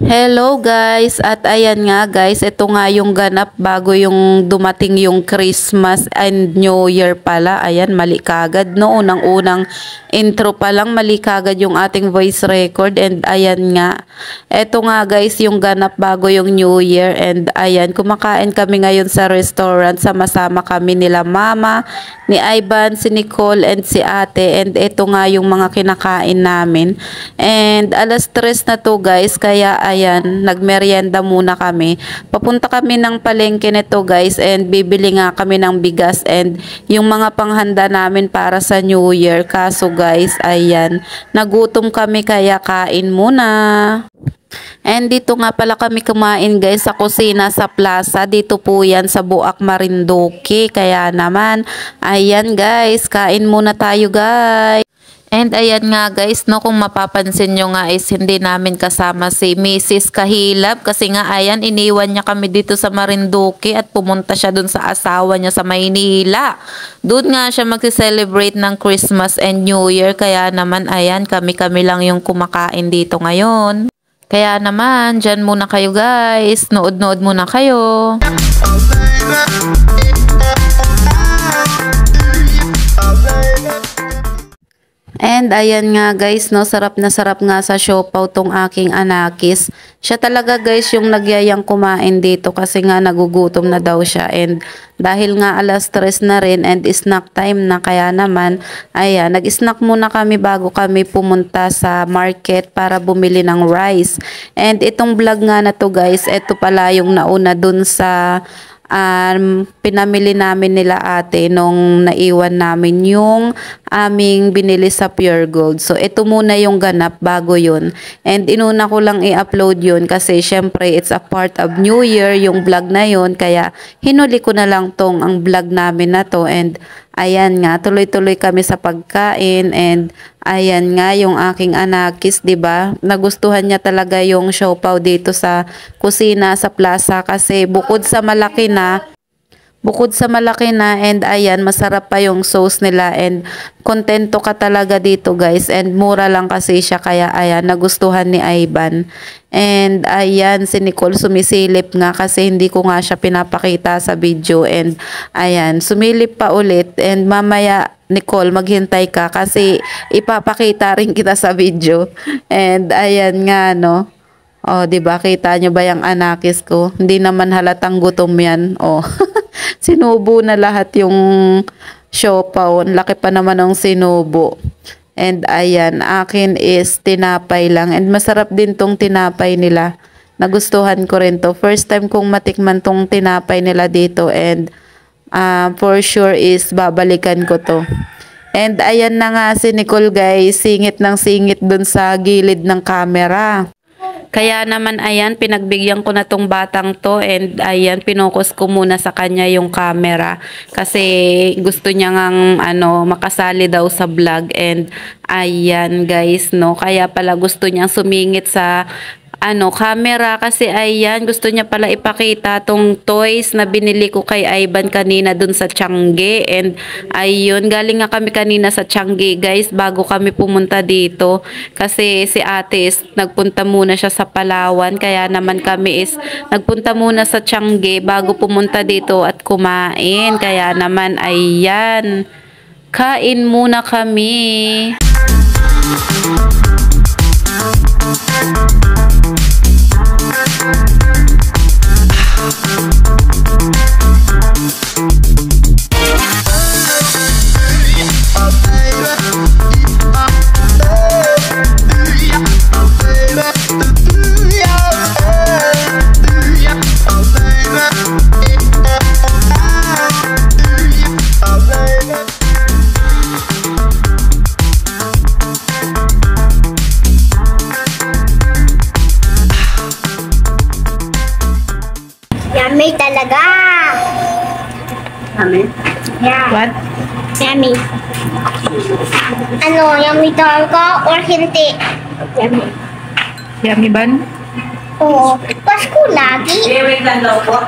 Hello guys, at ayan nga guys, ito nga yung ganap bago yung dumating yung Christmas and New Year pala. Ayan, mali kagad no, unang-unang intro pa lang mali kagad yung ating voice record. And ayan nga, ito nga guys yung ganap bago yung New Year. And ayan, kumakain kami ngayon sa restaurant, sama-sama kami nila mama, ni Ivan, si Nicole and si ate. And ito nga yung mga kinakain namin. And alas 3 na to guys, kaya ayan, nagmerienda muna kami. Papunta kami ng palengke nito guys, and bibili nga kami ng bigas and yung mga panghanda namin para sa New Year. Kaso guys, ayan, nagutom kami kaya kain muna. And dito nga pala kami kumain guys sa kusina sa plaza. Dito po yan sa Buak, Marinduque. Kaya naman, ayan guys, kain muna tayo guys. And ayan nga guys, no, kung mapapansin nyo nga is hindi namin kasama si Mrs. Kahilab kasi nga ayan, iniwan niya kami dito sa Marinduque at pumunta siya dun sa asawa niya sa Maynila. Doon nga siya magse-celebrate ng Christmas and New Year, kaya naman ayan, kami-kami lang yung kumakain dito ngayon. Kaya naman, dyan muna kayo guys, nood-nood muna kayo. And ayan nga guys, no, sarap na sarap nga sa siopaw tong aking anakis. Siya talaga guys yung nagyayang kumain dito kasi nga nagugutom na daw siya. And dahil nga alas 3 na rin and snack time na, kaya naman ayan, nag-snack muna kami bago kami pumunta sa market para bumili ng rice. And itong vlog nga na to guys, ito pala yung nauna dun sa pinamili namin nila ate nung naiwan namin yung aming binili sa Pure Gold. So ito muna yung ganap bago yun. And inuna ko lang i-upload yun kasi syempre it's a part of New Year yung vlog na yun. Kaya hinuli ko na lang tong ang vlog namin na to. And ayan nga, tuloy-tuloy kami sa pagkain. And ayan nga yung aking anakis, 'di ba? Nagustuhan niya talaga yung siopaw dito sa kusina sa plaza kasi bukod sa malaki na and ayan, masarap pa yung sauce nila and kontento ka talaga dito guys, and mura lang kasi siya, kaya ayan, nagustuhan ni Ivan. And ayan, si Nicole sumisilip nga kasi hindi ko nga siya pinapakita sa video. And ayan, sumilip pa ulit. And mamaya Nicole, maghintay ka kasi ipapakita rin kita sa video. And ayan nga no. Oh, 'di ba, kita nyo ba yung anakis ko? Hindi naman halatang gutom yan. Oh. Sinubo na lahat yung siopaw. Ang laki pa naman ng sinubo. And ayan, akin is tinapay lang. And masarap din tong tinapay nila. Nagustuhan ko rin to. First time kong matikman tong tinapay nila dito. And for sure is babalikan ko to. And ayan na nga si Nicole guys. Singit ng singit dun sa gilid ng camera. Kaya naman ayan, pinagbigyan ko na tong batang to, and ayan, pinokus ko muna sa kanya yung camera kasi gusto niya ngang makasali daw sa vlog. And ayan guys no, kaya pala gusto niyang sumingit sa camera kasi ayan, gusto niya pala ipakita tong toys na binili ko kay Ivan kanina dun sa Tiangge. And ayun, galing nga kami kanina sa Tiangge guys bago kami pumunta dito kasi si ate is nagpunta muna siya sa Palawan, kaya naman kami is nagpunta muna sa Tiangge bago pumunta dito at kumain. Kaya naman ayan, kain muna kami. Yummy talaga. Yummy? Yeah. What? Yummy. Yummy talaga or hindi? Yummy. Yummy ban? Oo. Pasko lagi. Wait lang daw po.